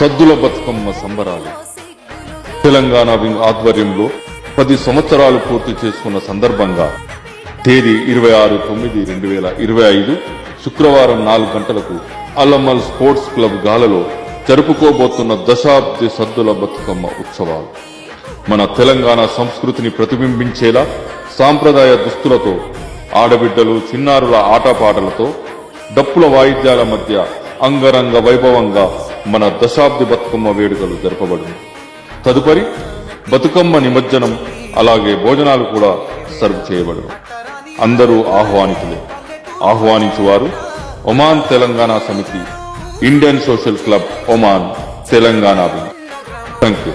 సద్దుల బతుకమ్మ సంబరాలు తెలంగాణ వింగ్ ఆధ్వర్యంలో 10 సంవత్సరాలు పూర్తి చేసుకున్న సందర్భంగా తేదీ 26/9/2025 శుక్రవారం 4 గంటలకు అల్లమల్ స్పోర్ట్స్ క్లబ్ గాలలో జరుపుకోబోతున్న దశాబ్ది సద్దుల బతుకమ్మ ఉత్సవాలు మన తెలంగాణ సంస్కృతిని ప్రతిబింబించేలా సాంప్రదాయ దుస్తులతో ఆడబిడ్డలు చిన్నారుల ఆటపాటలతో డప్పుల వాయిద్యాల మధ్య అంగరంగ వైభవంగా మన దశాబ్ది బతుకమ్మ వేడుకలు జరపబడును. తదుపరి బతుకమ్మ నిమజ్జనం అలాగే భోజనాలు కూడా సర్వ్ చేయబడును. అందరూ ఆహ్వానితులే. ఆహ్వానించువారు ఒమాన్ తెలంగాణ సమితి, Indian social club Oman, Telangana. Thank you.